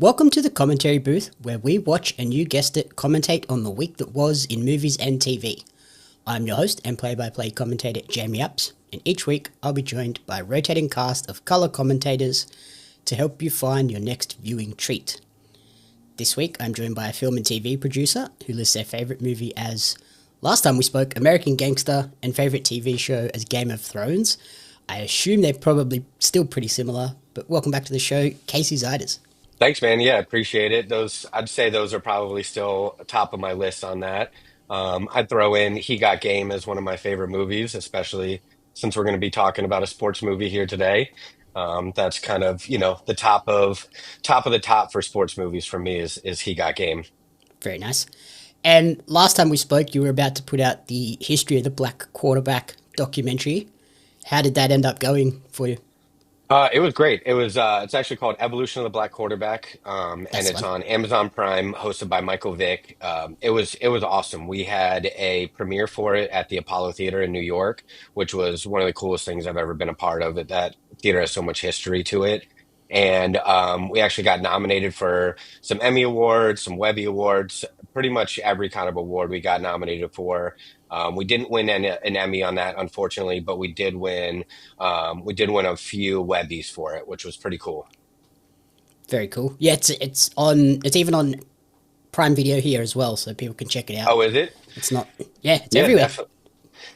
Welcome to the commentary booth, where we watch and you guessed it, commentate on the week that was in movies and TV. I'm your host and play-by-play commentator Jamie Apps, and each week I'll be joined by a rotating cast of colour commentators to help you find your next viewing treat. This week I'm joined by a film and TV producer who lists their favourite movie as, last time we spoke, American Gangster, and favourite TV show as Game of Thrones. I assume they're probably still pretty similar, but welcome back to the show, Casey Zeiders. Thanks, man. Yeah, appreciate it. I'd say those are probably still top of my list on that. I'd throw in He Got Game as one of my favorite movies, especially since we're going to be talking about a sports movie here today. That's kind of, the top of the top for sports movies for me is He Got Game. Very nice. And last time we spoke, you were about to put out the History of the Black Quarterback documentary. How did that end up going for you? It was great. It's actually called Evolution of the Black Quarterback, and That's the it's one. on Amazon Prime, hosted by Michael Vick. It was awesome. We had a premiere for it at the Apollo Theater in New York, which was one of the coolest things I've ever been a part of. That theater has so much history to it, and we actually got nominated for some Emmy awards, some Webby awards, pretty much every kind of award we got nominated for. We didn't win an Emmy on that, unfortunately, but we did win a few Webbies for it, which was pretty cool. Very cool. Yeah, it's even on Prime Video here as well, so people can check it out. Oh, is it? It's not, yeah, it's Yeah, everywhere. It's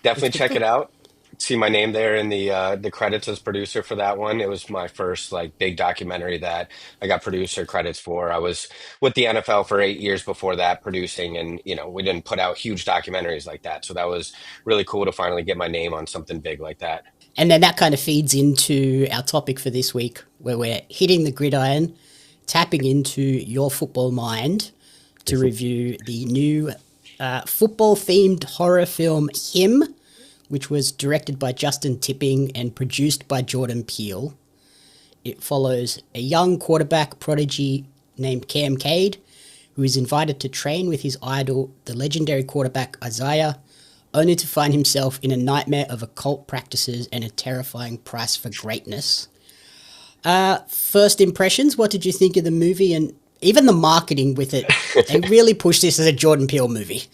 definitely pretty check cool. it out. See my name there in the credits as producer for that one. It was my first like big documentary that I got producer credits for. I was with the NFL for 8 years before that producing, and we didn't put out huge documentaries like that. So that was really cool to finally get my name on something big like that. And then that kind of feeds into our topic for this week, where we're hitting the gridiron, tapping into your football mind to review the new football-themed horror film Him, which was directed by Justin Tipping and produced by Jordan Peele. It follows a young quarterback prodigy named Cade, who is invited to train with his idol, the legendary quarterback Isaiah, only to find himself in a nightmare of occult practices and a terrifying price for greatness. First impressions, what did you think of the movie and even the marketing with it? They really pushed this as a Jordan Peele movie.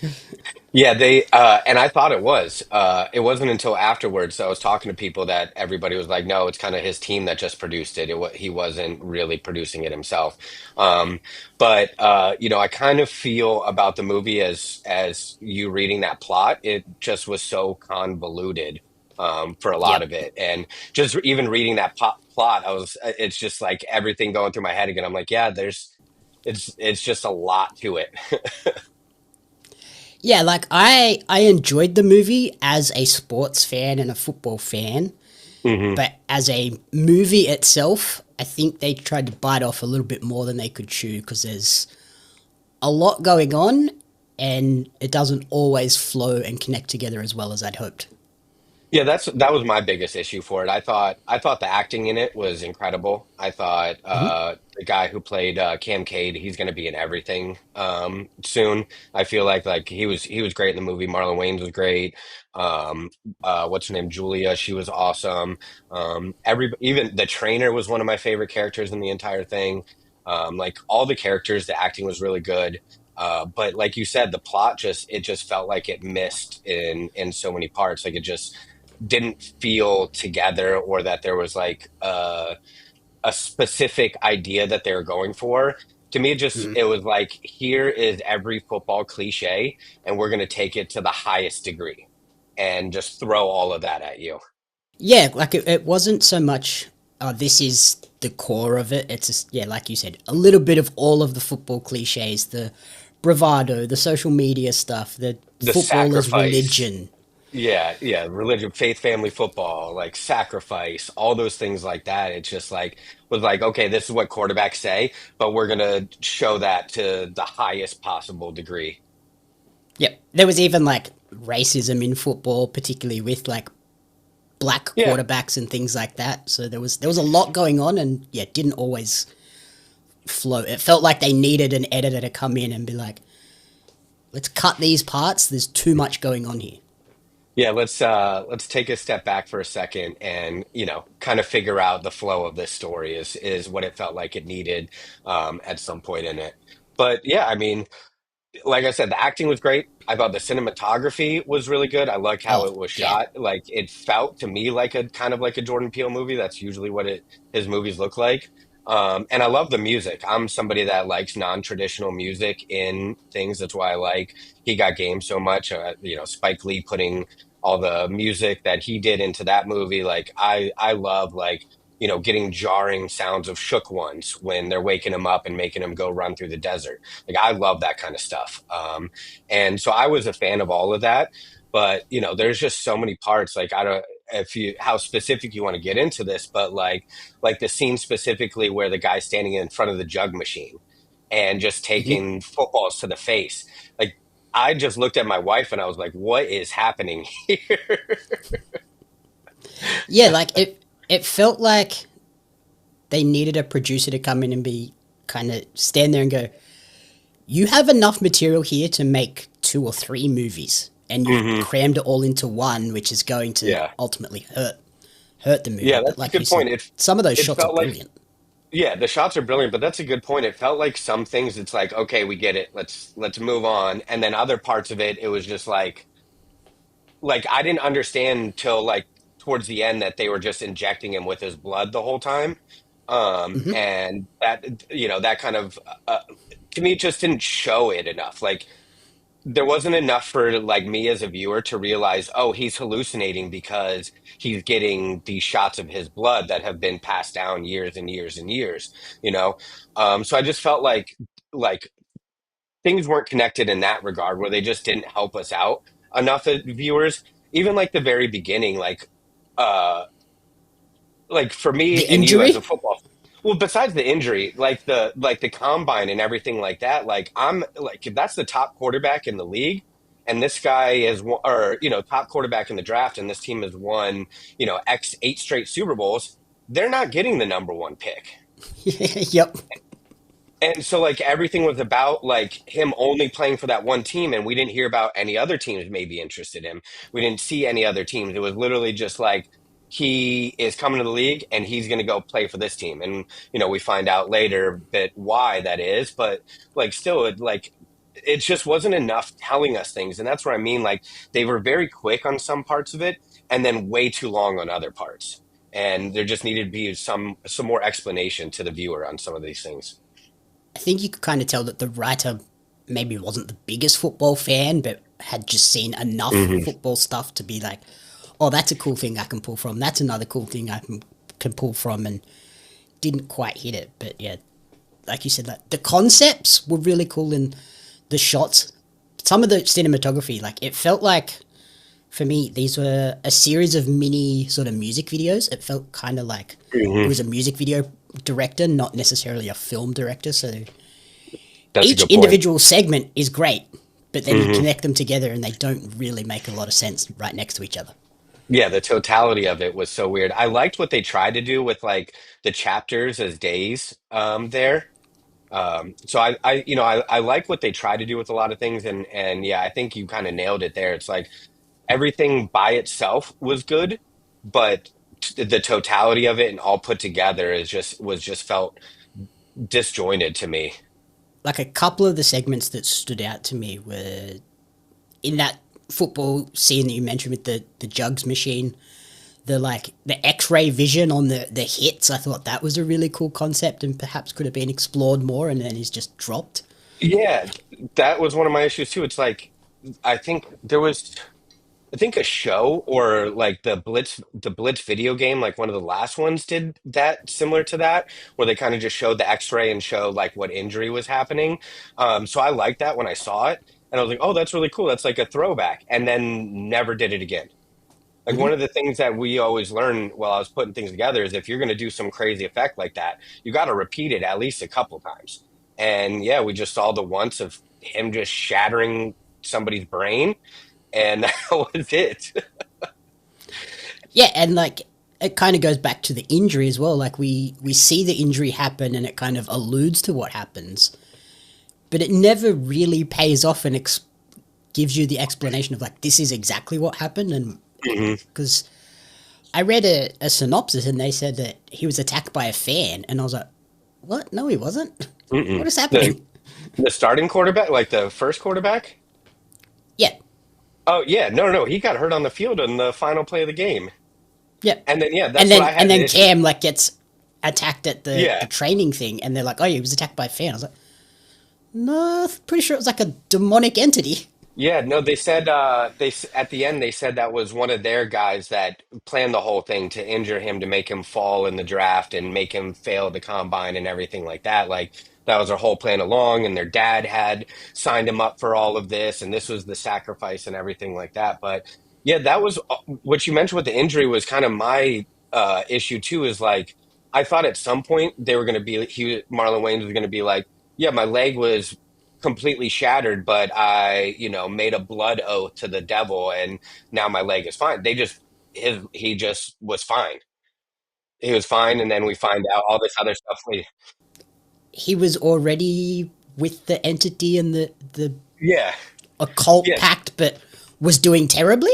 Yeah, they and I thought it was. It wasn't until afterwards I was talking to people that everybody was like, "No, it's kind of his team that just produced it. He wasn't really producing it himself." But I kind of feel about the movie as you reading that plot, it just was so convoluted for a lot Yep. of it, and just even reading that plot, it's just like everything going through my head again. I'm like, yeah, it's just a lot to it. Yeah, like I enjoyed the movie as a sports fan and a football fan, but as a movie itself, I think they tried to bite off a little bit more than they could chew because there's a lot going on and it doesn't always flow and connect together as well as I'd hoped. Yeah, that was my biggest issue for it. I thought the acting in it was incredible. I thought Hmm. the guy who played Cade, he's going to be in everything soon. I feel like he was great in the movie. Marlon Wayans was great. Um, what's her name? Julia, she was awesome. Even the trainer was one of my favorite characters in the entire thing. Like all the characters, the acting was really good. But like you said, the plot just felt like it missed in so many parts. Like it just didn't feel together, or that there was like a specific idea that they were going for. To me, it was like, here is every football cliche, and we're going to take it to the highest degree and just throw all of that at you. Yeah, like it wasn't so much, this is the core of it. It's just, yeah, like you said, a little bit of all of the football cliches, the bravado, the social media stuff, the The footballer's sacrifice. religion. Yeah, yeah, religion, faith, family, football, like sacrifice, all those things like that. It's just like was like, okay, this is what quarterbacks say, but we're gonna show that to the highest possible degree. Yep. There was even like racism in football, particularly with like black Yeah, quarterbacks and things like that. So there was a lot going on, and yeah, it didn't always flow. It felt like they needed an editor to come in and be like, let's cut these parts. There's too much going on here. Yeah, let's take a step back for a second and, kind of figure out the flow of this story is what it felt like it needed at some point in it. But yeah, I mean, like I said, the acting was great. I thought the cinematography was really good. I like how Oh, it was yeah. shot. Like it felt to me like a kind of like a Jordan Peele movie. That's usually what it his movies look like. And I love the music. I'm somebody that likes non-traditional music in things. That's why I like He Got Game so much. Spike Lee putting all the music that he did into that movie. Like I love like getting jarring sounds of shook ones when they're waking him up and making him go run through the desert. Like I love that kind of stuff. And so I was a fan of all of that. But there's just so many parts. Like I don't if you how specific you want to get into this, but like the scene specifically where the guy's standing in front of the jug machine and just Mhm. taking footballs to the face. Like I just looked at my wife and I was like, "What is happening here?" Yeah, like it felt like they needed a producer to come in and be kind of stand there and go, you have enough material here to make two or three movies, and you've Hmm. crammed it all into one, which is going to Yeah, ultimately hurt the movie. yeah, But that's a like you good said, point. some of those It shots are felt like brilliant. Yeah, the shots are brilliant, but that's a good point. It felt like some things it's like, okay, we get it. Let's move on. And then other parts of it, it was just like I didn't understand till like towards the end that they were just injecting him with his blood the whole time. And that kind of to me it just didn't show it enough. Like there wasn't enough for like me as a viewer to realize, oh, he's hallucinating because he's getting these shots of his blood that have been passed down years and years and years, you know? So I just felt like things weren't connected in that regard where they just didn't help us out enough as viewers. Even like the very beginning, uh like for me The and you as a injury, football well besides the injury like the combine and everything like that like I'm like if that's the top quarterback in the league and this guy is or top quarterback in the draft and this team has won x 8 straight Super Bowls, they're not getting the number one pick. yep. And so like everything was about like him only playing for that one team and we didn't hear about any other teams maybe interested in him. We didn't see any other teams. It was literally just like he is coming to the league and he's going to go play for this team. And we find out later that why that is, but like still it just wasn't enough telling us things. And that's what I mean like they were very quick on some parts of it and then way too long on other parts. And there just needed to be some more explanation to the viewer on some of these things. I think you could kind of tell that the writer maybe wasn't the biggest football fan, but had just seen enough football stuff to be like, oh, that's a cool thing I can pull from. That's another cool thing I can pull from, and didn't quite hit it. But yeah, like you said, like the concepts were really cool in the shots. Some of the cinematography, like it felt like for me, these were a series of mini sort of music videos. It felt kind of like it Hmm. was a music video director, not necessarily a film director. So That's a each good point. individual segment is great, but then you Hmm. connect them together and they don't really make a lot of sense right next to each other. Yeah, the totality of it was so weird. I liked what they tried to do with like the chapters as days there. So I like what they tried to do with a lot of things and yeah, I think you kind of nailed it there. It's like everything by itself was good, but the totality of it and all put together was just felt disjointed to me. Like a couple of the segments that stood out to me were in that football scene that you mentioned with the jugs machine, the X-ray vision on the hits. I thought that was a really cool concept and perhaps could have been explored more, and then is just dropped. Yeah, that was one of my issues too. It's like I think there was I think a show or like the Blitz video game, like one of the last ones did that similar to that, where they kind of just showed the X-ray and showed like what injury was happening. So I liked that when I saw it, and I was like, oh, that's really cool. That's like a throwback, and then never did it again. Like one of the things that we always learn while I was putting things together is if you're going to do some crazy effect like that, you got to repeat it at least a couple times. And yeah, we just saw the once of him just shattering somebody's brain, and that was it. Yeah, and like it kind of goes back to the injury as well. Like we see the injury happen, and it kind of alludes to what happens, but it never really pays off and gives you the explanation of like this is exactly what happened, and Hmm. because I read a synopsis and they said that he was attacked by a fan, and I was like, what? No, he wasn't. What Mm-mm. is The happening? the starting quarterback, like the first quarterback. Yeah, Oh yeah, no, no, no. He got hurt on the field in the final play of the game, yeah. and then yeah, And that's what then I and had. then Cam like gets attacked at the Yeah, training thing, and they're like, oh, he was attacked by a fan. I was like, no, pretty sure it was like a demonic entity. yeah, no, they said at the end they said that was one of their guys that planned the whole thing to injure him to make him fall in the draft and make him fail the combine and everything like that. Like that was their whole plan along, and their dad had signed him up for all of this, and this was the sacrifice and everything like that. But yeah, that was what you mentioned with the injury was kind of my issue too. Is like I thought at some point they were going to be Marlon Wayans was going to be like, yeah, my leg was completely shattered, but I, made a blood oath to the devil and now my leg is fine. He just was fine. He was fine, and then we find out all this other stuff. He was already with the entity and the Yeah, occult yeah, pact, but was doing terribly.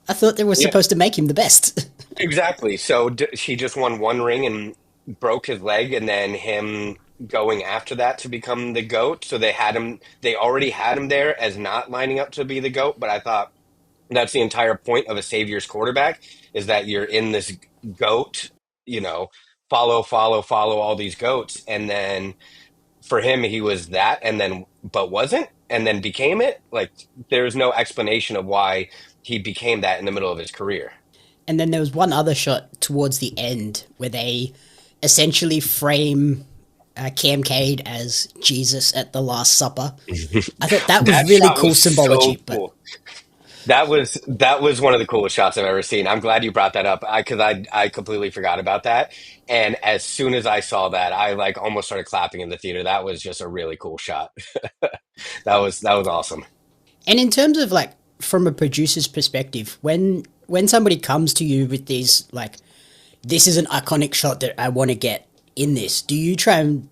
I thought they were yeah, supposed to make him the best. exactly. So he just won one ring and broke his leg, and then him going after that to become the GOAT. So they already had him there as not lining up to be the GOAT, but I thought that's the entire point of a savior's quarterback is that you're in this goat, you know, follow all these goats. And then for him, he was that and then, but wasn't, and then became it. Like there's no explanation of why he became that in the middle of his career. And then there was one other shot towards the end where they essentially frame Cam Cade as Jesus at the Last Supper. I thought that was That really shot cool was so symbology, but cool. That was one of the coolest shots I've ever seen. I'm glad you brought that up. I completely forgot about that. And as soon as I saw that, I like almost started clapping in the theater. That was just a really cool shot. That was awesome. and in terms of like from a producer's perspective, when somebody comes to you with these like this is an iconic shot that I want to get in this, do you try and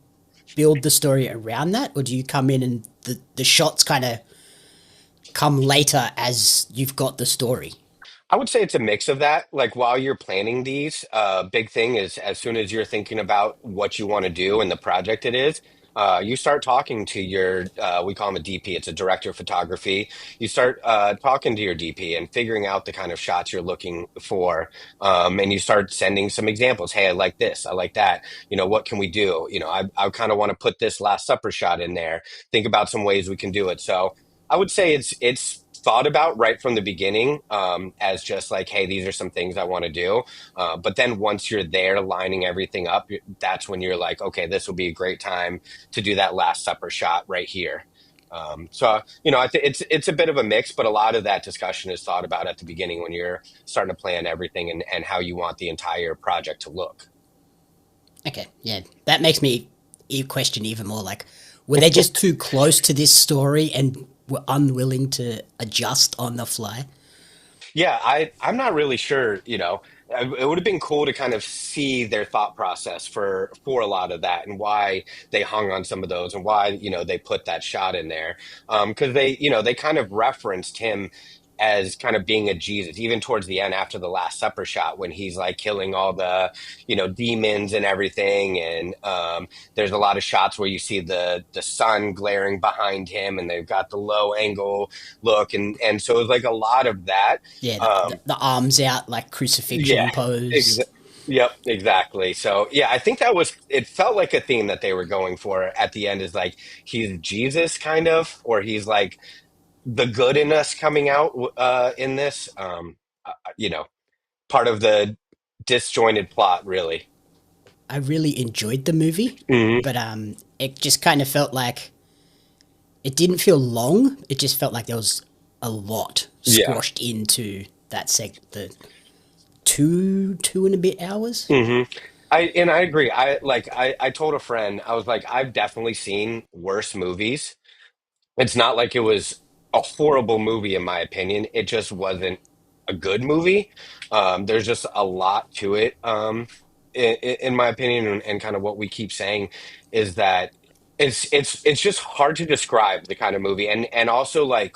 build the story around that, or do you come in and the shots kind of come later as you've got the story? I would say it's a mix of that. Like while you're planning these, big thing is as soon as you're thinking about what you want to do and the project it is, you start talking to your, we call him a DP, it's a director of photography. You start talking to your DP and figuring out the kind of shots you're looking for. And you start sending some examples. Hey, I like this. I like that. What can we do? I kind of want to put this Last Supper shot in there. Think about some ways we can do it. So, I would say it's thought about right from the beginning as just like, hey, these are some things I want to do. But then once you're there lining everything up, that's when you're like, okay, this will be a great time to do that Last Supper shot right here. So I think it's a bit of a mix, but a lot of that discussion is thought about at the beginning when you're starting to plan everything and how you want the entire project to look. Okay, yeah, that makes me question even more. Like, were they just too close to this story and were unwilling to adjust on the fly? Yeah, I'm not really sure, It would have been cool to kind of see their thought process for a lot of that and why they hung on some of those and why, they put that shot in there. Because they kind of referenced him as kind of being a Jesus, even towards the end after the Last Supper shot when he's like killing all the, demons and everything. And there's a lot of shots where you see the sun glaring behind him and they've got the low angle look and so it's like a lot of that. Yeah, um the arms out, like yeah, crucifixion ex pose. yep, exactly. So yeah, I think it felt like a theme that they were going for at the end is like he's Jesus kind of, or he's like the good in us coming out in this you know, part of the disjointed plot really. I really enjoyed the movie, Hmm. but it just kind of felt like it didn't feel long. It just felt like there was a lot Yeah. squashed into the two and a bit hours. Hmm. I agree. I told a friend, I was like, I've definitely seen worse movies. It's not like it was a horrible movie, in my opinion. It just wasn't a good movie. There's just a lot to it, in my opinion, and kind of what we keep saying is that. It's just hard to describe the kind of movie, and also like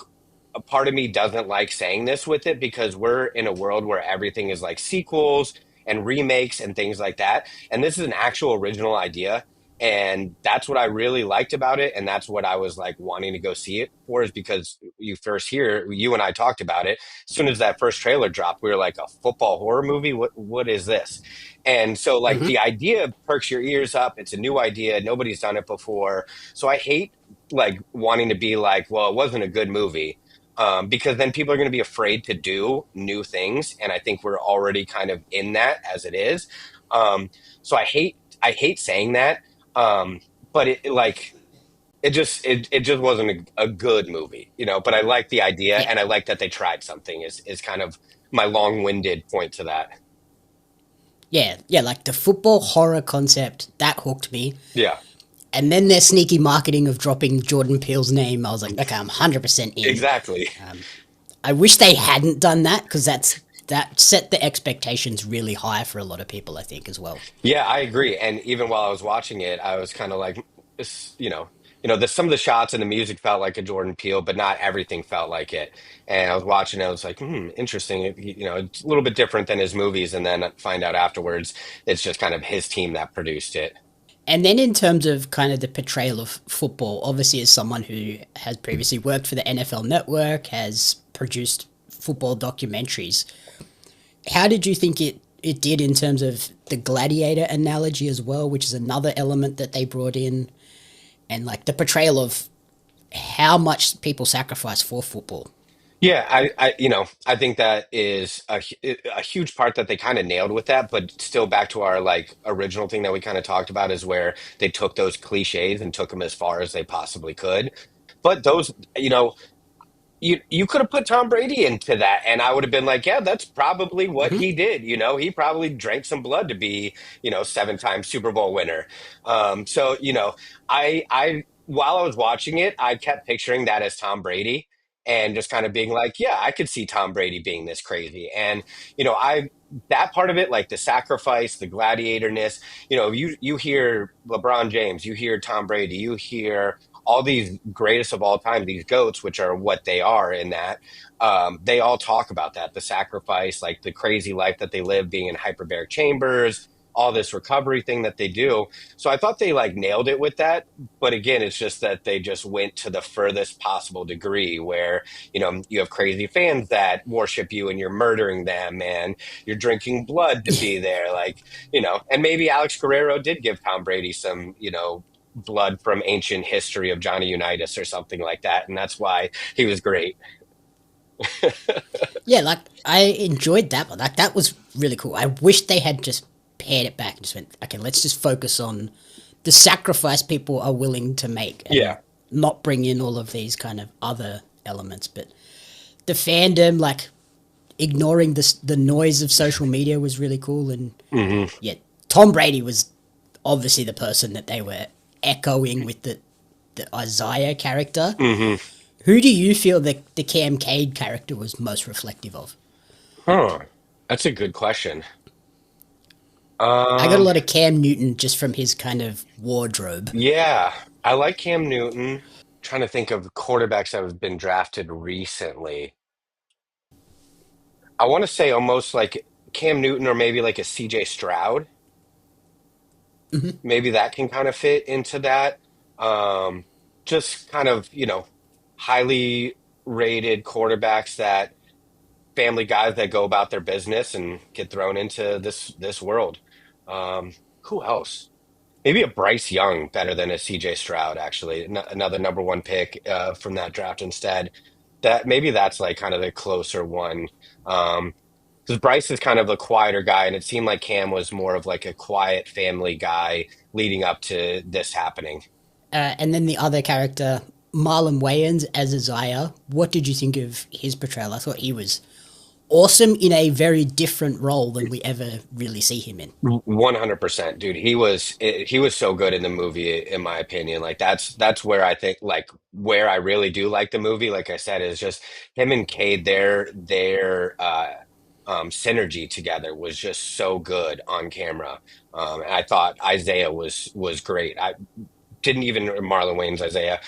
a part of me doesn't like saying this with it because we're in a world where everything is like sequels and remakes and things like that, and this is an actual original idea, and that's what I really liked about it, and that's what I was like wanting to go see it for, is because you and I talked about it as soon as that first trailer dropped. We were like, a football horror movie, what is this? And so like Hmm. the idea perks your ears up. It's a new idea, nobody's done it before. So I hate like wanting to be like, well, it wasn't a good movie, because then people are going to be afraid to do new things, and I think we're already kind of in that as it is. Um, so I hate saying that, um, but it just wasn't a good movie, you know. But I like the idea, Yeah, and I like that they tried something. Is kind of my long-winded point to that. yeah. Like the football horror concept that hooked me, Yeah, and then their sneaky marketing of dropping Jordan Peele's name. I was like, okay, I'm 100% in. exactly. I wish they hadn't done that because that set the expectations really high for a lot of people. I think as well. Yeah, I agree. And even while I was watching it, I was kind of like, some of the shots and the music felt like a Jordan Peele, but not everything felt like it. And I was watching it, I was like, interesting. It's a little bit different than his movies. And then I find out afterwards, it's just kind of his team that produced it. And then in terms of kind of the portrayal of football, obviously as someone who has previously worked for the NFL Network, has produced football documentaries, how did you think it did in terms of the gladiator analogy as well, which is another element that they brought in, and like the portrayal of how much people sacrifice for football? Yeah, I think that is a huge part that they kind of nailed with that, but still back to our like original thing that we kind of talked about is where they took those cliches and took them as far as they possibly could. But those, you could have put Tom Brady into that, and I would have been like, yeah, that's probably what Hmm. he did. He probably drank some blood to be, seven-time Super Bowl winner. So I while I was watching it, I kept picturing that as Tom Brady, and just kind of being like, yeah, I could see Tom Brady being this crazy, and I that part of it, like the sacrifice, the gladiatorness. You hear LeBron James, you hear Tom Brady, you hear all these greatest of all time, these goats, which are what they are in that, they all talk about that, the sacrifice, like the crazy life that they live, being in hyperbaric chambers, all this recovery thing that they do. So I thought they like nailed it with that. But again, it's just that they just went to the furthest possible degree where, you have crazy fans that worship you and you're murdering them and you're drinking blood to be there. Like, and maybe Alex Guerrero did give Tom Brady some, blood from ancient history of Johnny Unitas or something like that, and that's why he was great. Yeah, like I enjoyed that one. Like that was really cool. I wish they had just pared it back and just went, okay, let's just focus on the sacrifice people are willing to make and Yeah. not bring in all of these kind of other elements. But the fandom, like ignoring the noise of social media, was really cool. And Hmm. yeah, Tom Brady was obviously the person that they were echoing with the Isaiah character. Hmm. Who do you feel the Cam Cade character was most reflective of? Huh. That's a good question. I got a Um, lot of Cam Newton just from his kind of wardrobe. yeah, I like Cam Newton. Trying to think of quarterbacks that have been drafted recently. I want to say almost like Cam Newton or maybe like a CJ Stroud. Maybe that can kind of fit into that. Um, just kind of, highly rated quarterbacks, that family guys that go about their business and get thrown into this world. Um, who else? Maybe a Bryce Young better than a CJ Stroud, actually. Another number one pick from that draft instead. That's like kind of the closer one. Because Bryce is kind of a quieter guy, and it seemed like Cam was more of like a quiet family guy leading up to this happening. And then the other character, Marlon Wayans as Isaiah. What did you think of his portrayal? I thought he was awesome in a very different role than we ever really see him in. 100%, dude. He was so good in the movie, in my opinion. Like that's where I think, like, where I really do like the movie. Like I said, is just him and Cade. Their synergy together was just so good on camera. And I thought Isaiah was great. didn't even Marlon Wayne's Isaiah.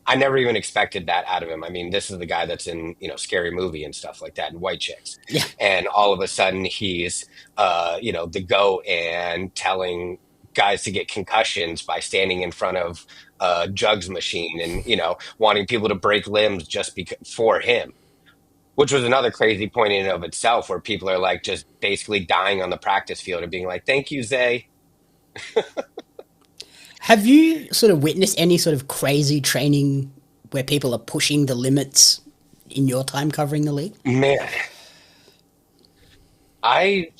I never even expected that out of him. I mean, this is the guy that's in, Scary Movie and stuff like that and White Chicks. Yeah. And all of a sudden he's the GOAT and telling guys to get concussions by standing in front of a jugs machine and, wanting people to break limbs just because for him, which was another crazy point in and of itself where people are like just basically dying on the practice field and being like, thank you, Zay. Have you sort of witnessed any sort of crazy training where people are pushing the limits in your time covering the league? Man, I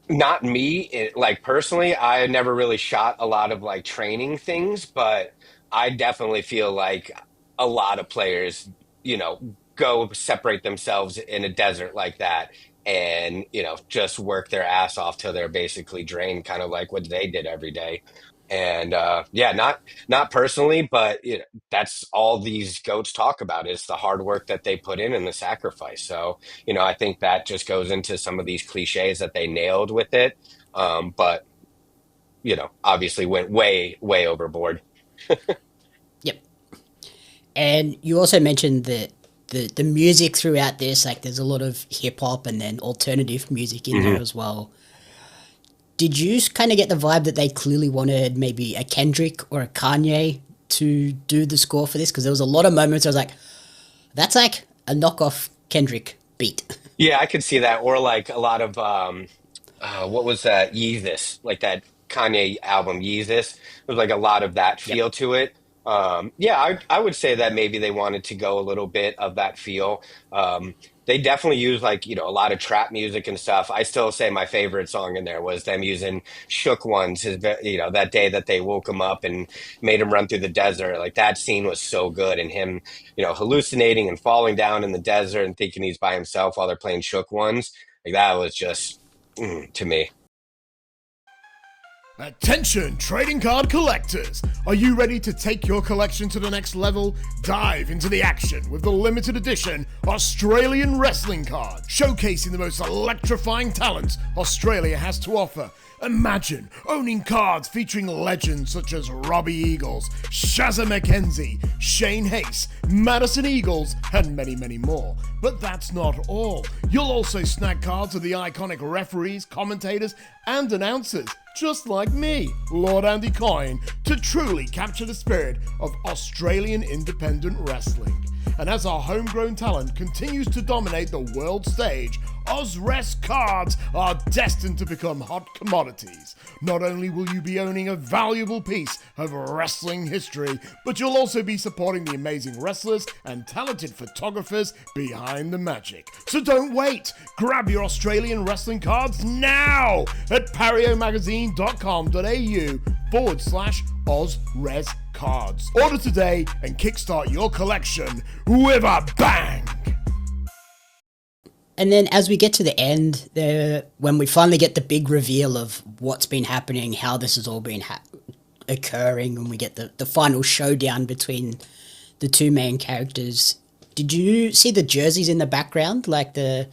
not me like personally, I never really shot a lot of like training things, but I definitely feel like a lot of players, go separate themselves in a desert like that and, just work their ass off till they're basically drained, kind of like what they did every day. And yeah, not personally, but that's all these goats talk about is the hard work that they put in and the sacrifice. So, I think that just goes into some of these cliches that they nailed with it. But, obviously went way, way overboard. Yep. And you also mentioned that the music throughout this, like there's a lot of hip hop and then alternative music in there Hmm. as well. Did you kind of get the vibe that they clearly wanted maybe a Kendrick or a Kanye to do the score for this? Because there was a lot of moments I was like, that's like a knockoff Kendrick beat. Yeah, I could see that. Or like a lot of what was that? Yeezus, like that Kanye album Yeezus. There's like a lot of that Yep. feel to it. Yeah, I would say that maybe they wanted to go a little bit of that feel. They definitely use like, a lot of trap music and stuff. I still say my favorite song in there was them using Shook Ones, that day that they woke him up and made him run through the desert. Like that scene was so good. And him, hallucinating and falling down in the desert and thinking he's by himself while they're playing Shook Ones. Like that was just to me. Attention, trading card collectors! Are you ready to take your collection to the next level? Dive into the action with the limited edition Australian wrestling card, showcasing the most electrifying talents Australia has to offer. Imagine owning cards featuring legends such as Robbie Eagles, Shazza McKenzie, Shane Hayes, Madison Eagles, and many, many more. But that's not all. You'll also snag cards of the iconic referees, commentators, and announcers, just like me, Lord Andy Coyne, to truly capture the spirit of Australian independent wrestling. And as our homegrown talent continues to dominate the world stage, Ozrest cards are destined to become hot commodities. Not only will you be owning a valuable piece of wrestling history, but you'll also be supporting the amazing wrestlers and talented photographers behind the magic. So don't wait! Grab your Australian wrestling cards now at pariomagazine.com.au/Ozres cards. Order today and kickstart your collection with a bang! And then as we get to the end, when we finally get the big reveal of what's been happening, how this has all been occurring, and we get the final showdown between the two main characters, did you see the jerseys in the background, like the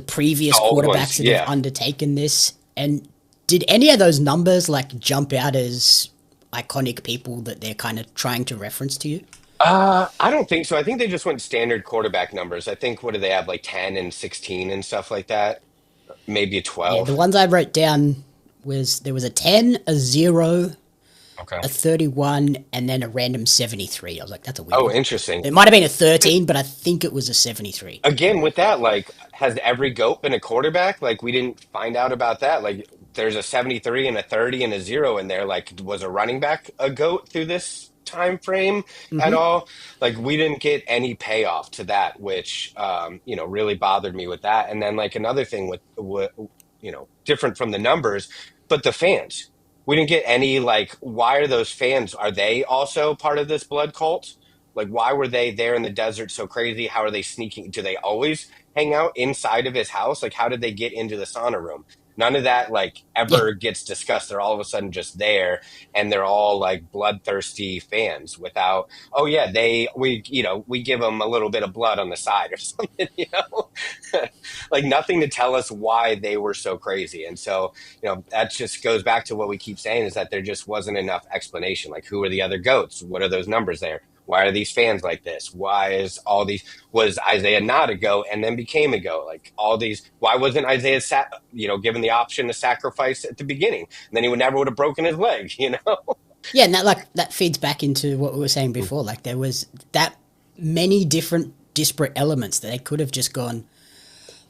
previous The old quarterbacks ones, that yeah. have undertaken this? And did any of those numbers like jump out as iconic people that they're kind of trying to reference to you? I don't think so. I think they just went standard quarterback numbers. I think what do they have like 10 and 16 and stuff like that? Maybe a Yeah, the 12. ones I wrote down was there was a 10, a 0, Okay. a 31, and then a random 73. I was like, that's a weird Oh, one. interesting. It might have been a 13, but I think it was a 73. Again, with that, like, has every GOAT been a quarterback? Like, we didn't find out about that. Like, there's a 73 and a 30 and a 0 in there. Like, was a running back a GOAT through this time frame at Hmm. all? Like, we didn't get any payoff to that, which, really bothered me with that. And then, like, another thing with different from the numbers, but the fans. We didn't get any, like, why are those fans? Are they also part of this blood cult? Like, why were they there in the desert so crazy? How are they sneaking? Do they always hang out inside of his house? Like, how did they get into the sauna room? None of that like Yeah. ever gets discussed. They're all of a sudden just there, and they're all like bloodthirsty fans without, oh yeah, we give them a little bit of blood on the side or something, like nothing to tell us why they were so crazy. And so, that just goes back to what we keep saying, is that there just wasn't enough explanation. Like, who are the other goats? What are those numbers there? Why are these fans like this? Why is all these, was Isaiah not a goat and then became a goat? Like all these, why wasn't Isaiah, given the option to sacrifice at the beginning? And then he would never would have broken his leg. Yeah, and that feeds back into what we were saying before. Like there was that many different disparate elements that they could have just gone,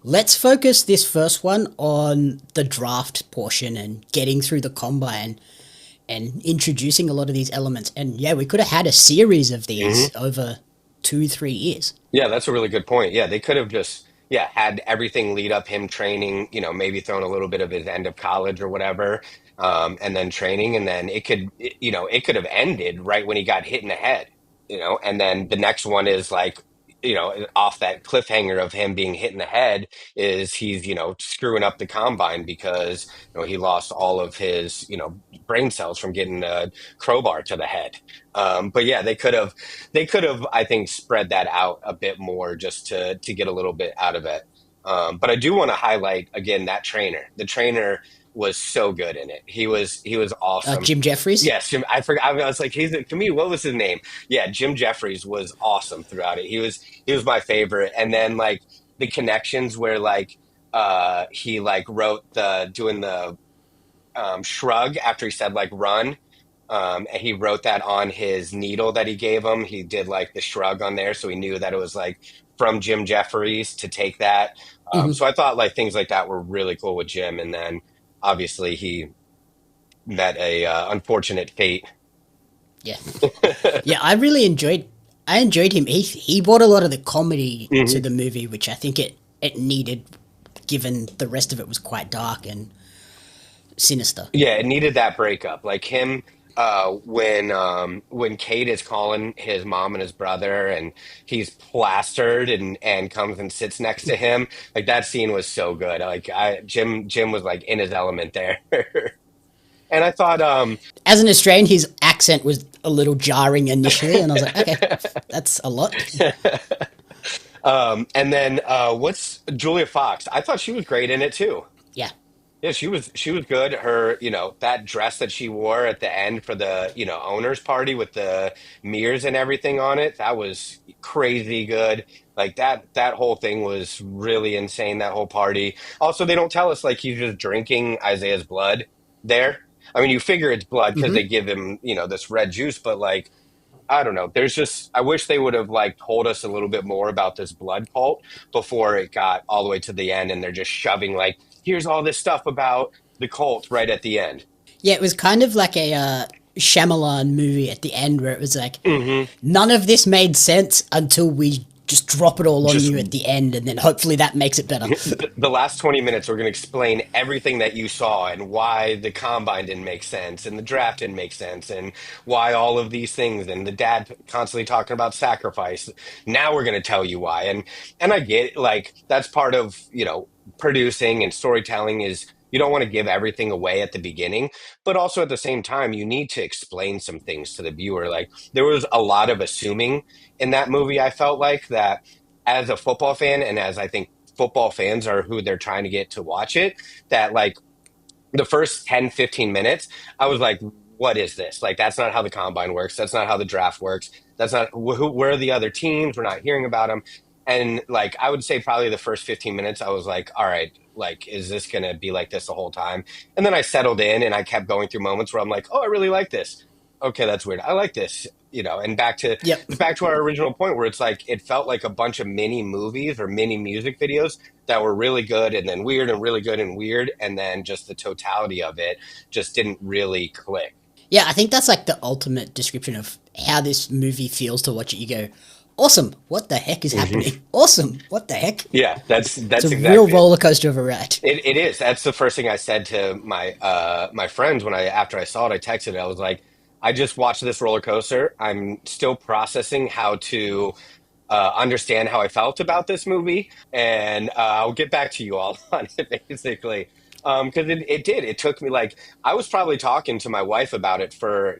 let's focus this first one on the draft portion and getting through the combine and introducing a lot of these elements. And yeah, we could have had a series of these over 2-3 years. Yeah, that's a really good point. Yeah, they could have just, had everything lead up him training, maybe thrown a little bit of his end of college or whatever, and then training, and then it could have ended right when he got hit in the head, and then the next one is like, off that cliffhanger of him being hit in the head, is he's, screwing up the combine because, he lost all of his, brain cells from getting a crowbar to the head. But yeah, they could have, I think, spread that out a bit more just to get a little bit out of it. But I do want to highlight again that trainer. The trainer was so good in it. He was awesome. Jim Jeffries. Yes, Jim. I forgot. I was like, he's a comedian. What was his name? Yeah, Jim Jeffries was awesome throughout it. He was my favorite. And then like the connections where like he like wrote the doing the shrug after he said like run. And he wrote that on his needle that he gave him. He did like the shrug on there, so he knew that it was like from Jim Jeffries to take that. So I thought like things like that were really cool with Jim. And then obviously he met a unfortunate fate. Yeah. Yeah, I enjoyed him. He brought a lot of the comedy to the movie, which I think it needed, given the rest of it was quite dark and sinister. Yeah, it needed that breakup. Like him, when Cade is calling his mom and his brother, and he's plastered and comes and sits next to him. Like that scene was so good. Like Jim was like in his element there. And I thought, As an Australian, his accent was a little jarring initially, and I was like, okay, that's a lot. and then what's Julia Fox? I thought she was great in it too. Yeah. Yeah, she was good. Her, that dress that she wore at the end for the, owners party with the mirrors and everything on it, that was crazy good. Like that whole thing was really insane, that whole party. Also, they don't tell us like he's just drinking Isaiah's blood there. I mean, you figure it's blood because they give him, this red juice, but like I don't know. There's just, I wish they would have like told us a little bit more about this blood cult before it got all the way to the end, and they're just shoving like, here's all this stuff about the cult right at the end. Yeah, it was kind of like a Shyamalan movie at the end where it was like, Mm-hmm. none of this made sense until we just drop it all on Just you at the end, and then hopefully that makes it better. the last 20 minutes, we're going to explain everything that you saw and why the combine didn't make sense and the draft didn't make sense and why all of these things and the dad constantly talking about sacrifice. Now we're going to tell you why. And I get like that's part of, producing and storytelling is you don't want to give everything away at the beginning, but also at the same time, you need to explain some things to the viewer. Like there was a lot of assuming in that movie. I felt like that as a football fan, and as I think football fans are who they're trying to get to watch it, that like the first 10, 15 minutes, I was like, what is this? Like, that's not how the combine works. That's not how the draft works. That's not where are the other teams? We're not hearing about them. And like, I would say probably the first 15 minutes, I was like, all right, like, is this going to be like this the whole time? And then I settled in and I kept going through moments where I'm like, oh, I really like this. Okay, that's weird. I like this, and Yep. back to our original point where it's like it felt like a bunch of mini movies or mini music videos that were really good and then weird and really good and weird, and then just the totality of it just didn't really click. Yeah, I think that's like the ultimate description of how this movie feels to watch it. You go, awesome, what the heck is happening? Awesome, what the heck? Yeah, that's It's a exactly real it. roller coaster of a ride. It is. That's the first thing I said to my friends when after I saw it, I texted it. I was like, I just watched this roller coaster. I'm still processing how to understand how I felt about this movie, and I'll get back to you all on it, basically. Because it did. It took me like I was probably talking to my wife about it for,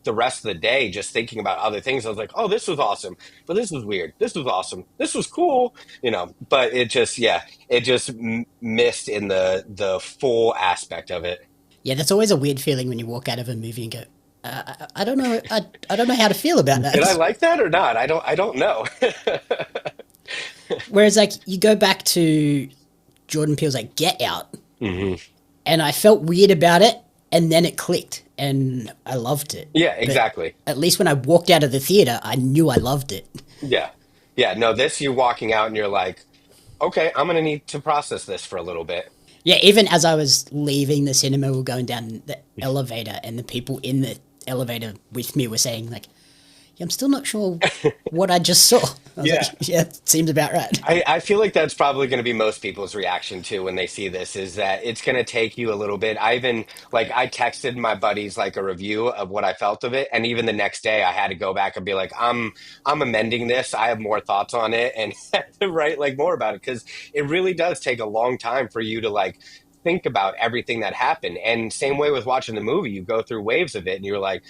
the rest of the day, just thinking about other things. I was like, oh, this was awesome, but this was weird. This was awesome. This was cool, but it just, yeah, it just missed in the full aspect of it. Yeah, that's always a weird feeling when you walk out of a movie and go, I don't know, I don't know how to feel about Did I that. like that or not? I don't know. Whereas, like, you go back to Jordan Peele's like Get Out, Hmm. and I felt weird about it, and then it clicked, and I loved it. Yeah, But exactly. at least when I walked out of the theater, I knew I loved it. Yeah. Yeah. No, this you walking out and you're like, okay, I'm gonna need to process this for a little bit. Yeah, even as I was leaving the cinema, we were going down the elevator, and the people in the elevator with me were saying, like, yeah, I'm still not sure what I just saw. I was like, Yeah. yeah, it seems about right. I feel like that's probably going to be most people's reaction too when they see this is that it's going to take you a little bit. I even I texted my buddies like a review of what I felt of it, and even the next day I had to go back and be like, I'm amending this. I have more thoughts on it and had to write like more about it because it really does take a long time for you to like think about everything that happened. And same way with watching the movie, you go through waves of it, and you're like.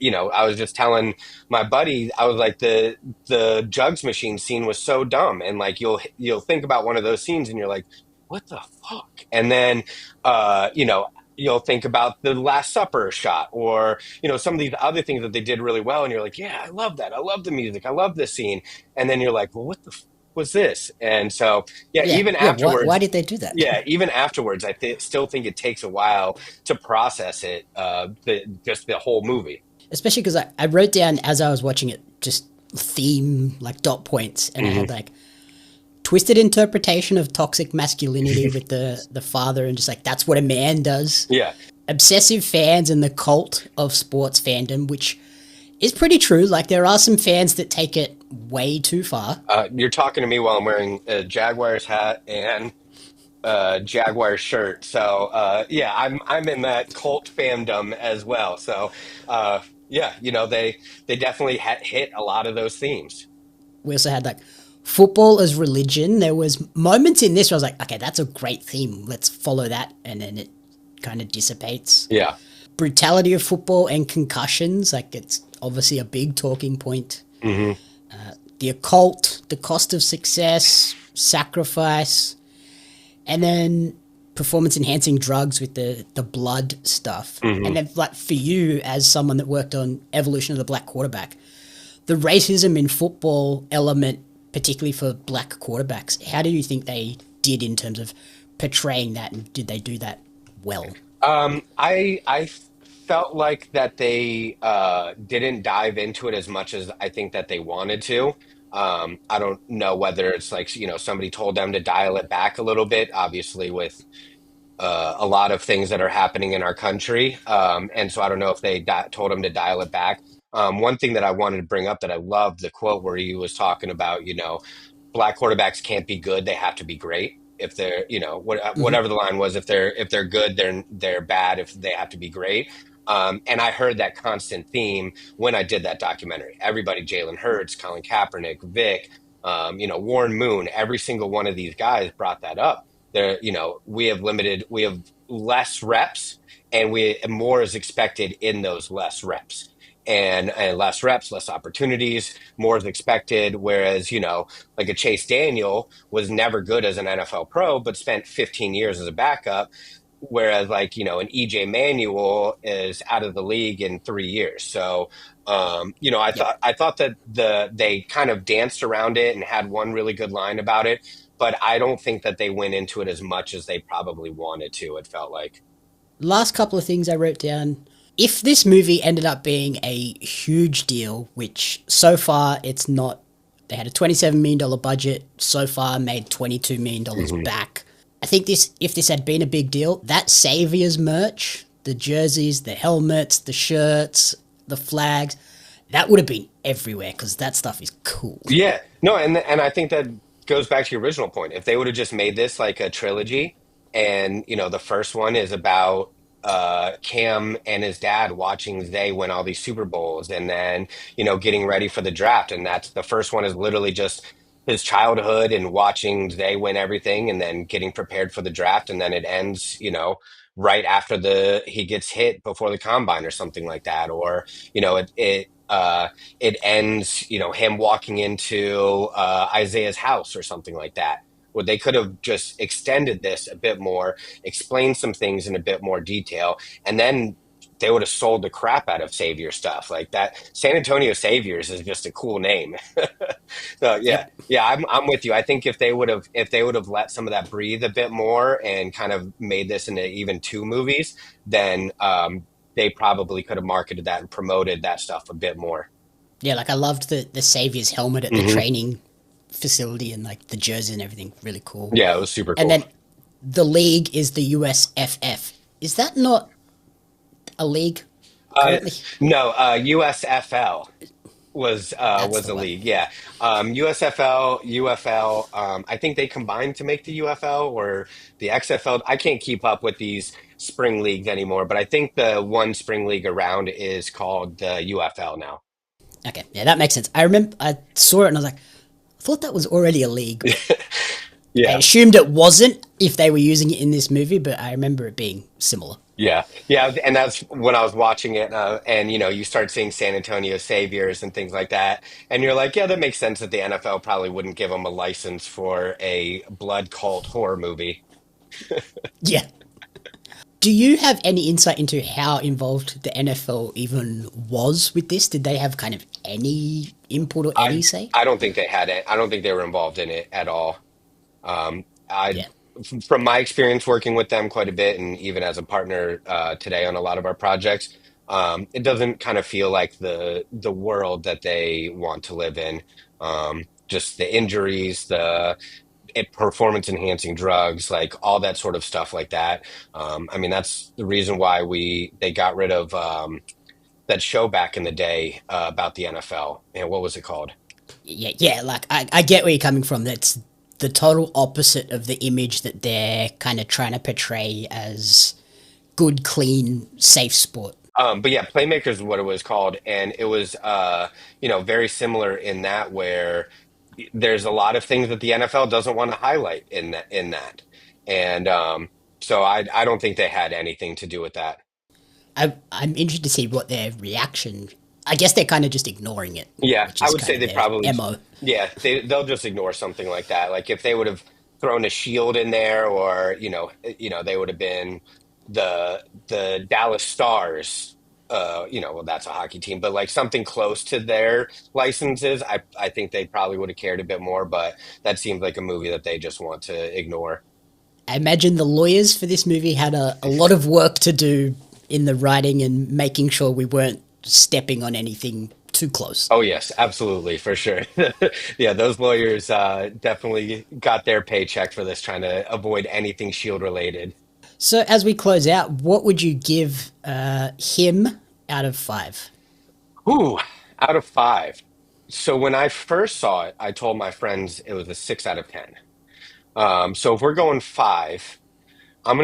I was just telling my buddy, I was like the jugs machine scene was so dumb, and like you'll think about one of those scenes and you're like, what the fuck? And then you'll think about the Last Supper shot, or some of these other things that they did really well, and you're like, yeah, I love that, I love the music, I love this scene. And then you're like, well, what the was this? And so yeah, Yeah, even yeah. Why afterwards, did they do that? yeah, even afterwards, still think it takes a while to process it, just the whole movie. Especially because I wrote down as I was watching it just theme, like dot points, and I Hmm. had like twisted interpretation of toxic masculinity with the father, and just like that's what a man does. Yeah. Obsessive fans and the cult of sports fandom, which is pretty true. Like there are some fans that take it way too far. You're talking to me while I'm wearing a Jaguars hat and a Jaguars shirt. So yeah, I'm in that cult fandom as well. So yeah, they definitely hit a lot of those themes. We also had like football as religion. There was moments in this where I was like, okay, that's a great theme. Let's follow that, and then it kind of dissipates. Yeah. Brutality of football and concussions, like it's obviously a big talking point. Hmm. The occult, the cost of success, sacrifice, and then performance enhancing drugs with the blood stuff. Hmm. And then like for you as someone that worked on evolution of the black quarterback, the racism in football element, particularly for black quarterbacks, how do you think they did in terms of portraying that, and did they do that well? I felt like that they didn't dive into it as much as I think that they wanted to. I don't know whether it's like, somebody told them to dial it back a little bit, obviously with a lot of things that are happening in our country. And so I don't know if they told him to dial it back. One thing that I wanted to bring up that I loved the quote where he was talking about, black quarterbacks can't be good; they have to be great. If they're, Mm-hmm. whatever the line was, if they're good, they're bad. If they have to be great. And I heard that constant theme when I did that documentary. Everybody, Jalen Hurts, Colin Kaepernick, Vic, Warren Moon, every single one of these guys brought that up. We have less reps, and more is expected in those less reps. And less reps, less opportunities, more is expected. Whereas, like a Chase Daniel was never good as an NFL pro, but spent 15 years as a backup. Whereas, like, an EJ Manuel is out of the league in 3 years. So, I Yep. thought that they kind of danced around it and had one really good line about it, but I don't think that they went into it as much as they probably wanted to. It felt like, Last couple of things I wrote down. If this movie ended up being a huge deal, which so far it's not, they had a $27 million budget, so far made $22 million Mhm. back. I think if this had been a big deal, that Saviors merch, the jerseys, the helmets, the shirts, the flags, that would have been everywhere because that stuff is cool. Yeah, no, and I think that goes back to your original point. If they would have just made this like a trilogy, and the first one is about Cam and his dad watching Zay win all these Super Bowls, and then getting ready for the draft, and that's the first one is literally just his childhood and watching they win everything and then getting prepared for the draft, and then it ends, right after he gets hit before the combine or something like that, or it ends, him walking into Isaiah's house or something like that. Well, they could have just extended this a bit more, explained some things in a bit more detail, and then they would have sold the crap out of Savior stuff like that. San Antonio Saviors is just a cool name. So yeah, Yep. yeah, I'm with you. I think if they would have let some of that breathe a bit more and kind of made this into even two movies, then they probably could have marketed that and promoted that stuff a bit more. Yeah, like I loved the Savior's helmet at the Hmm. training facility and like the jersey and everything. Really cool. Yeah, it was super And cool. then the league is the USFF. Is that not a league Uh, currently? no, USFL was That's the the one. league. Yeah, USFL, UFL. I think they combined to make the UFL or the XFL. I can't keep up with these spring leagues anymore, but I think the one spring league around is called the UFL now. Okay, yeah, that makes sense. I remember I saw it and I was like, I thought that was already a league, but I Yeah. assumed it wasn't if they were using it in this movie. But I remember it being similar. Yeah, yeah, and that's when I was watching it, and you start seeing San Antonio Saviors and things like that, and you're like, yeah, that makes sense that the NFL probably wouldn't give them a license for a blood cult horror movie. Yeah. Do you have any insight into how involved the NFL even was with this? Did they have kind of any input or any I say? I don't think they had it. I don't think they were involved in it at all. I Yeah. from my experience working with them quite a bit, and even as a partner today on a lot of our projects, it doesn't kind of feel like the world that they want to live in. Just the injuries, performance enhancing drugs, like all that sort of stuff like that. I mean, that's the reason why they got rid of that show back in the day about the NFL. And what was it called? Yeah, yeah, like I get where you're coming from. That's the total opposite of the image that they're kind of trying to portray as good, clean, safe sport. But yeah, Playmakers is what it was called, and it was very similar in that where there's a lot of things that the NFL doesn't want to highlight in that, and so I don't think they had anything to do with that. I'm interested to see what their reaction. I guess they're kind of just ignoring it, Yeah, which I is would kind say of they their probably, mo. yeah, they'll just ignore something like that. Like if they would have thrown a shield in there, or they would have been the Dallas Stars. Well, that's a hockey team, but like something close to their licenses, I think they probably would have cared a bit more. But that seems like a movie that they just want to ignore. I imagine the lawyers for this movie had a lot of work to do in the writing and making sure we weren't stepping on anything too close. Oh yes, absolutely, for sure. Yeah, those lawyers definitely got their paycheck for this, trying to avoid anything Shield related. So, as we close out, what would you give him out of five? Ooh, out of five. So when I first saw it, I told my friends it was a 6 out of 10. So if we're going five, I'm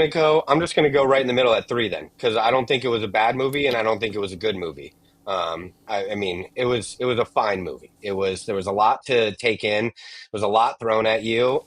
just gonna go right in the middle at three then, because I don't think it was a bad movie and I don't think it was a good movie. I mean, it was a fine movie. There was a lot to take in. There was a lot thrown at you,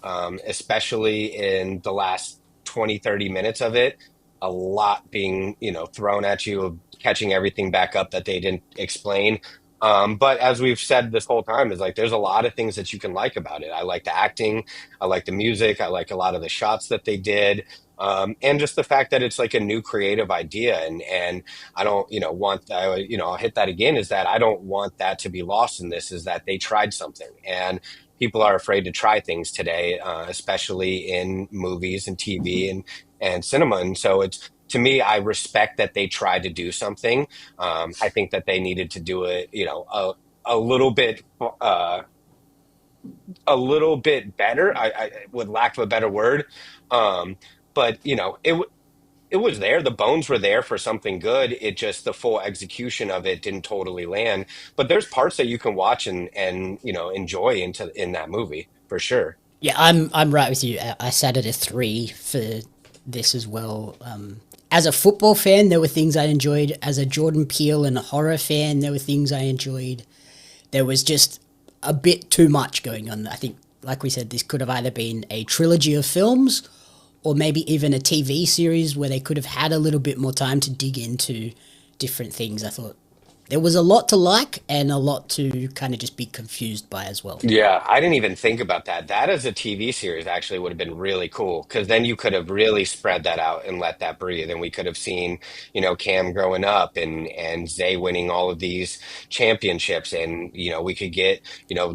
especially in the last 20, 30 minutes of it. A lot being, thrown at you, of catching everything back up that they didn't explain. But as we've said this whole time, is like there's a lot of things that you can like about it. I like the acting, I like the music, I like a lot of the shots that they did. And just the fact that it's like a new creative idea, and I don't, I'll hit that again, is that I don't want that to be lost in this, is that they tried something, and people are afraid to try things today, especially in movies and TV and cinema. And so it's, to me, I respect that they tried to do something. I think that they needed to do it, a little bit, a little bit better, with lack of a better word. Um, but it was there. The bones were there for something good. It just, the full execution of it didn't totally land. But there's parts that you can watch and enjoy in that movie for sure. Yeah, I'm right with you. I sat at a three for this as well. As a football fan, there were things I enjoyed. As a Jordan Peele and a horror fan, there were things I enjoyed. There was just a bit too much going on. I think like we said, this could have either been a trilogy of films or maybe even a TV series where they could have had a little bit more time to dig into different things. I thought there was a lot to like and a lot to kind of just be confused by as well. Yeah, I didn't even think about that. That as a TV series actually would have been really cool because then you could have really spread that out and let that breathe. And we could have seen, Cam growing up and Zay winning all of these championships. And, we could get,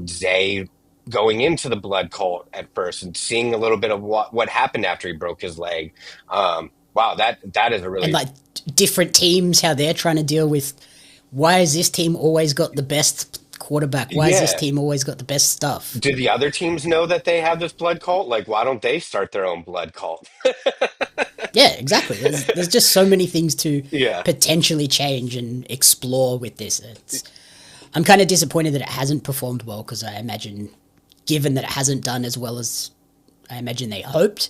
Zay going into the blood cult at first and seeing a little bit of what happened after he broke his leg. Wow, that is a And really like different teams, how they're trying to deal with why has this team always got the best quarterback? Why has this yeah. team always got the best stuff? Do the other teams know that they have this blood cult? Like, why don't they start their own blood cult? Yeah, exactly. There's just so many things to Yeah. potentially change and explore with this. I'm kind of disappointed that it hasn't performed well because I imagine, given that it hasn't done as well as I imagine they hoped,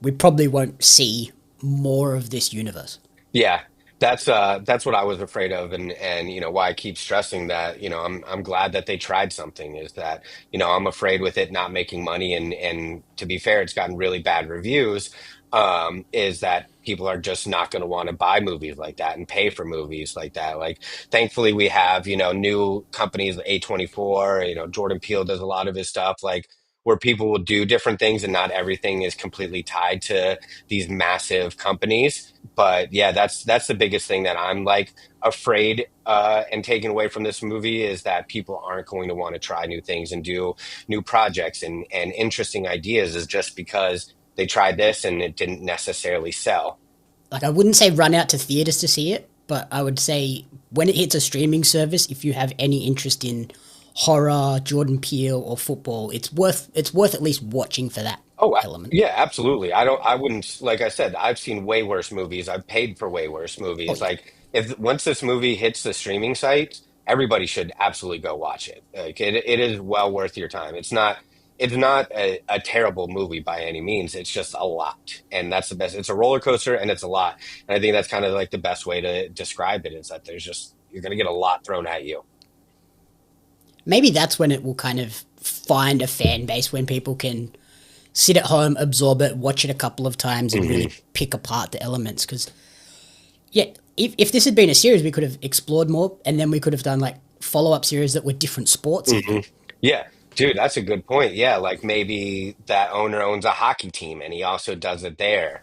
we probably won't see more of this universe. Yeah, that's what I was afraid of, and why I keep stressing that. I'm glad that they tried something. Is that I'm afraid with it not making money, and to be fair, it's gotten really bad reviews. Is that people are just not going to want to buy movies like that and pay for movies like that. Like, thankfully, we have new companies, A24. Jordan Peele does a lot of his stuff, like where people will do different things, and not everything is completely tied to these massive companies. But yeah, that's the biggest thing that I'm like afraid and taken away from this movie is that people aren't going to want to try new things and do new projects and interesting ideas is just because they tried this and it didn't necessarily sell. Like, I wouldn't say run out to theaters to see it, but I would say when it hits a streaming service, if you have any interest in horror, Jordan Peele, or football, it's worth at least watching for that Oh, element. yeah, absolutely. I wouldn't, like I said, I've seen way worse movies. I've paid for way worse Oh movies. yeah. Like, if once this movie hits the streaming site, everybody should absolutely go watch it. Like, it is well worth your time. It's not a terrible movie by any means. It's just a lot. And that's the best. It's a roller coaster and it's a lot. And I think that's kind of like the best way to describe it is that you're going to get a lot thrown at you. Maybe that's when it will kind of find a fan base when people can sit at home, absorb it, watch it a couple of times, and really Hmm. pick apart the elements. Because yeah, if this had been a series, we could have explored more, and then we could have done like follow-up series that were different sports Hmm. even. Yeah, dude, that's a good point. Yeah, like maybe that owner owns a hockey team and he also does it there.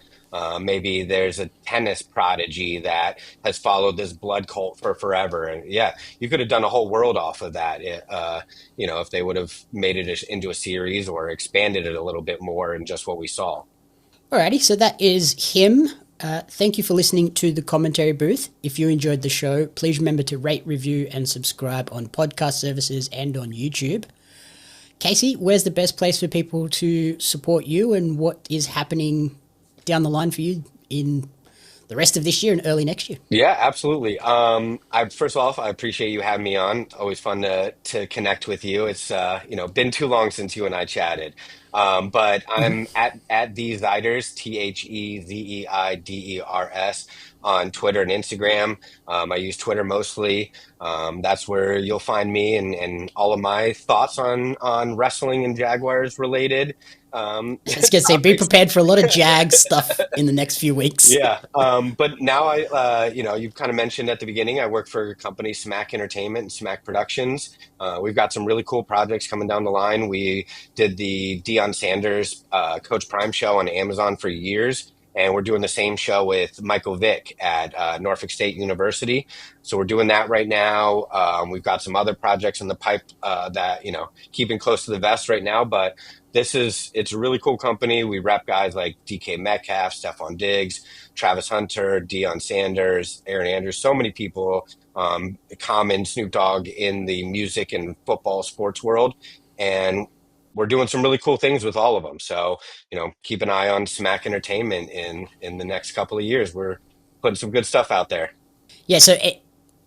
Maybe there's a tennis prodigy that has followed this blood cult for forever. And yeah, you could have done a whole world off of that, if they would have made it into a series or expanded it a little bit more in just what we saw. Alrighty, so that is him. Thank you for listening to the commentary booth. If you enjoyed the show, please remember to rate, review, and subscribe on podcast services and on YouTube. Casey, where's the best place for people to support you and what is happening down the line for you in the rest of this year and early next year? Yeah, absolutely. I first of all, I appreciate you having me on. It's always fun to connect with you. It's been too long since you and I chatted. But I'm at the Zeiders, TheZeiders on Twitter and Instagram. I use Twitter mostly. That's where you'll find me and all of my thoughts on wrestling and Jaguars related I was going to say, be topics. prepared for a lot of Jag stuff in the next few weeks. Yeah, but now you've kind of mentioned at the beginning, I work for a company, Smack Entertainment and Smack Productions. We've got some really cool projects coming down the line. We did the Deion Sanders Coach Prime show on Amazon for years, and we're doing the same show with Michael Vick at Norfolk State University. So we're doing that right now. We've got some other projects in the pipe that keeping close to the vest right now, but it's a really cool company. We rep guys like DK Metcalf, Stephon Diggs, Travis Hunter, Deion Sanders, Aaron Andrews, so many people, Common, Snoop Dogg in the music and football sports world. And we're doing some really cool things with all of them. So, keep an eye on Smack Entertainment in the next couple of years. We're putting some good stuff out there. Yeah, so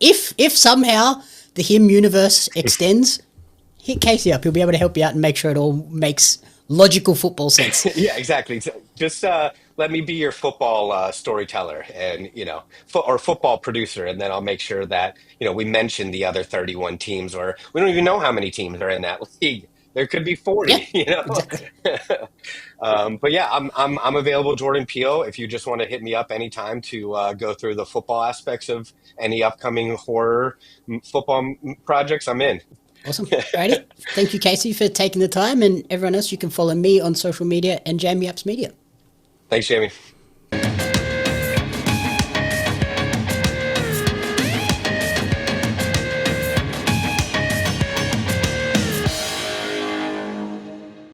if somehow the him universe extends, hit Casey up. He'll be able to help you out and make sure it all makes logical football sense. Yeah, exactly. Just let me be your football storyteller and or football producer, and then I'll make sure that we mention the other 31 teams, or we don't even know how many teams are in that league. There could be Yeah, 40, you know. exactly. But yeah, I'm available, Jordan Peele. If you just want to hit me up anytime to go through the football aspects of any upcoming horror football projects, I'm in. Awesome. Alrighty. Thank you, Casey, for taking the time. And everyone else, you can follow me on social media and Jamie Apps Media. Thanks, Jamie.